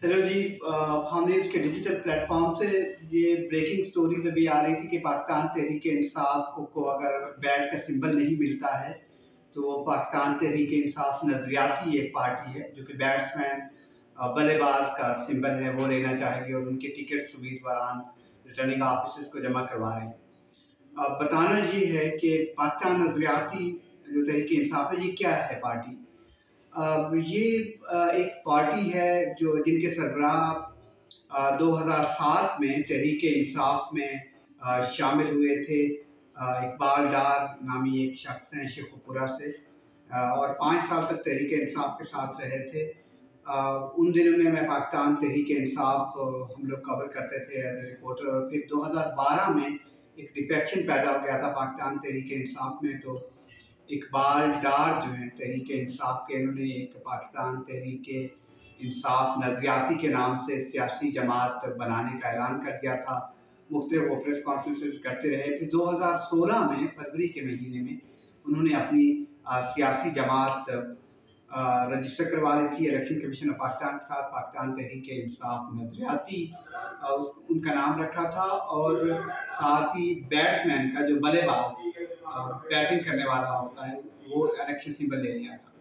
Hello जी। हमने इसके digital platform से ये ब्रेकिंग स्टोरीज अभी आ रही थी कि पाकिस्तान तहरीक इंसाफ को अगर बैट का सिंबल नहीं मिलता है तो वो पाकिस्तान तहरीक इंसाफ नजरियाती एक पार्टी है जो कि बैट्समैन बल्लेबाज का सिंबल है वो लेना चाहेगी और उनके टिकट उम्मीदवार रिटर्निंग ऑफिसर्स को जमा करवा रहे हैं। बताना ये है कि पाकिस्तान नजरियाती जो तहरीक इंसाफ है ये क्या है पार्टी। ये एक पार्टी है जो जिनके सरबराह 2007 में तहरीक इंसाफ में शामिल हुए थे। इकबाल डार नामी एक शख्स हैं शेखुपुरा से, और 5 साल तक तहरीक इंसाफ के साथ रहे थे। उन दिनों में मैं पाकिस्तान तहरीक इंसाफ हम लोग कवर करते थे एज ए रिपोर्टर, और फिर 2012 में एक डिफेक्शन पैदा हो गया था पाकिस्तान तहरीक इंसाफ में। तो इकबाल डार जो हैं तहरीक इंसाफ के, इन्होंने एक पाकिस्तान तहरीक इंसाफ नजरियाती के नाम से सियासी जमात बनाने का ऐलान कर दिया था। मुख्तलिफ वो प्रेस कॉन्फ्रेंसेस करते रहे। फिर 2016 में फरवरी के महीने में उन्होंने अपनी सियासी जमात रजिस्टर करवा ली थी इलेक्शन कमीशन ऑफ पाकिस्तान के साथ। पाकिस्तान तहरीक इंसाफ नजरियाती उनका नाम रखा था, और साथ ही बैट्समैन का जो बल्लेबाज बैटिंग करने वाला होता है वो इलेक्शन सिंबल ले लिया था।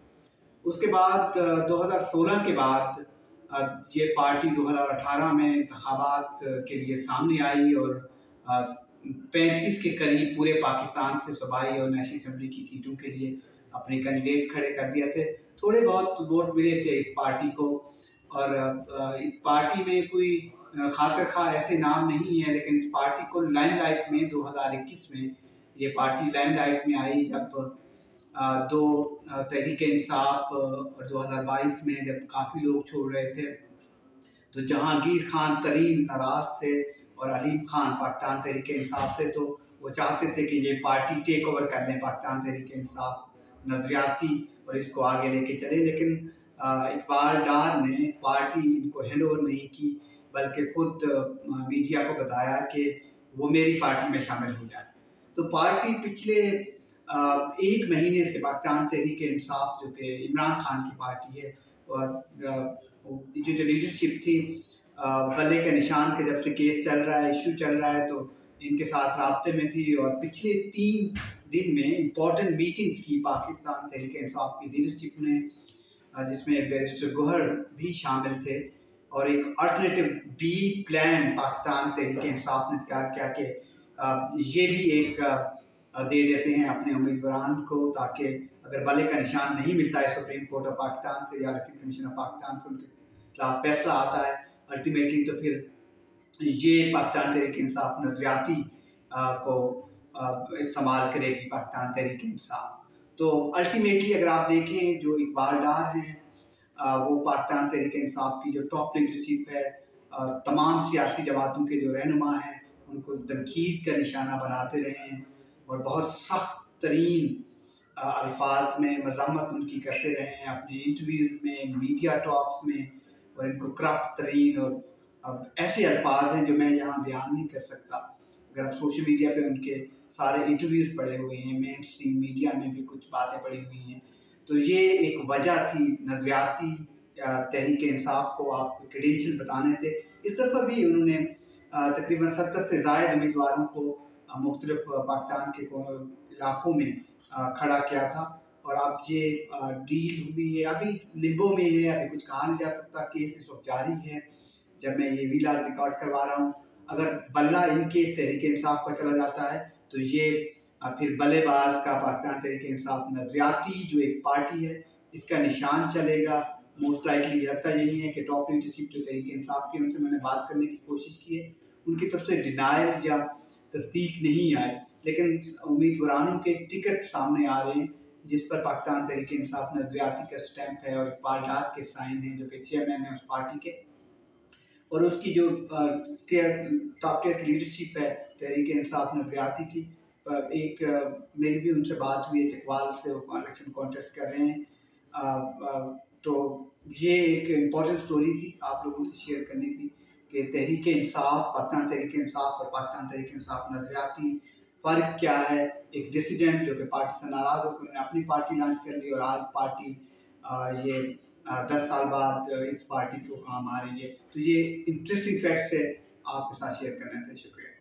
उसके बाद 2016 के बाद ये पार्टी 2018 में इंतखाबात के लिए सामने आई और 35 के करीब पूरे पाकिस्तान से सूबाई और नेशनल असम्बली की सीटों के लिए अपने कैंडिडेट खड़े कर दिए थे। थोड़े बहुत वोट मिले थे इस पार्टी को, और इस पार्टी में कोई खातिर खा ऐसे नाम नहीं है, लेकिन इस पार्टी को लाइमलाइट में 2021 में ये पार्टी लाइमलाइट में आई जब दो तहरीक इंसाफ, और 2022 में जब काफ़ी लोग छोड़ रहे थे तो जहांगीर खान तरीन नाराज थे और अलीम खान पाकिस्तान तहरीक इंसाफ से, तो वो चाहते थे कि ये पार्टी टेक ओवर कर लें पाकिस्तान तहरीक इंसाफ नजरियाती और इसको आगे लेके चले। लेकिन इकबाल डार ने पार्टी इनको हैंड ओवर नहीं की, बल्कि खुद मीडिया को बताया कि वो मेरी पार्टी में शामिल हो जाए। तो पार्टी पिछले 1 महीने से पाकिस्तान तहरीक इंसाफ जो कि इमरान खान की पार्टी है, और जो लीडरशिप थी बल्ले के निशान के जब से केस चल रहा है, इशू चल रहा है, तो इनके साथ राब्ते में थी। और पिछले 3 दिन में इम्पोर्टेंट मीटिंग्स की पाकिस्तान तहरीक इंसाफ की लीडरशिप ने, जिसमें बैरिस्टर गोहर भी शामिल थे, और एक alternative B plan Pakistan Tehreek Insaf ने तैयार किया कि ये भी एक दे देते हैं अपने उम्मीदवार को, ताकि अगर बल्ले का निशान नहीं मिलता है सुप्रीम कोर्ट ऑफ पाकिस्तान से या इलेक्शन कमीशन ऑफ पाकिस्तान से उनके खिलाफ फैसला आता है अल्टीमेटली, तो फिर ये पाकिस्तान तहरीक इंसाफ नजरियाती को इस्तेमाल करेगी पाकिस्तान तहरीक इंसाफ। तो अल्टीमेटली अगर आप देखें जो इकबाल डार हैं वो पाकिस्तान तहरीक इंसाफ की जो टॉप लीडरशिप है, तमाम सियासी जमातों के जो रहनुमा हैं उनको तनकीद का निशाना बनाते रहे हैं, और बहुत सख्त तरीन अल्फाज में मजम्मत उनकी करते रहे हैं अपने इंटरव्यूज़ में, मीडिया टॉक्स में, और इनको करप्ट तरीन और अब ऐसे अल्फाज हैं जो मैं यहाँ बयान नहीं कर सकता। अगर आप सोशल मीडिया पे उनके सारे इंटरव्यूज़ पड़े हुए हैं, मेन स्ट्रीम मीडिया में भी कुछ बातें पड़ी हुई हैं, तो ये एक वजह थी नजरियाती तहरीक इंसाफ को आप क्रेडेंशियल बताने थे। इस दफ़ा भी उन्होंने तकरीबन 70 से ज़ायद उम्मीदवारों को मुख्तलिफ पाकिस्तान के इलाकों में खड़ा किया था, और अब ये डील हुई है, अभी लिम्बो में है, अभी कुछ कहा नहीं जा सकता, केस इस वक्त जारी है जब मैं ये वीला रिकॉर्ड करवा रहा हूँ। अगर बल्ला इनके तहरीक इंसाफ का चला जाता है तो ये फिर बल्लेबाज का पाकिस्तान तहरीक इंसाफ नजरियाती जो एक पार्टी है इसका निशान चलेगा। मोस्ट लाइकली लगता यही है कि टॉप लीडरशिप जो तहरीक इंसाफ की, उनसे मैंने बात करने की कोशिश की है, उनकी तरफ से डिनाइल या तस्दीक नहीं आई, लेकिन उम्मीदवारों के टिकट सामने आ रहे हैं जिस पर पाकिस्तान तहरीक इंसाफ नजरियाती का स्टैंप है और इकबाल डार के साइन है जो कि चेयरमैन है उस पार्टी के, और उसकी जो टॉप टियर की लीडरशिप है तहरीक इंसाफ नजरियाती की। एक मेरी भी उनसे बात हुई है, चकवाल से वो इलेक्शन कॉन्टेस्ट कर रहे हैं। तो ये एक इम्पॉर्टेंट स्टोरी थी आप लोगों से शेयर करनी थी कि तहरीक इंसाफ, पाकिस्तान तहरीक इंसाफ और पाकिस्तान तहरीक इंसाफ नजरियाती फ़र्क क्या है। एक डिसिडेंट जो कि पार्टी से नाराज़ होकर उन्होंने अपनी पार्टी लॉन्च कर दी, और आज पार्टी ये 10 साल बाद इस पार्टी को काम आ रही है। तो ये इंटरेस्टिंग फैक्ट्स है, आपके साथ शेयर करना था। शुक्रिया।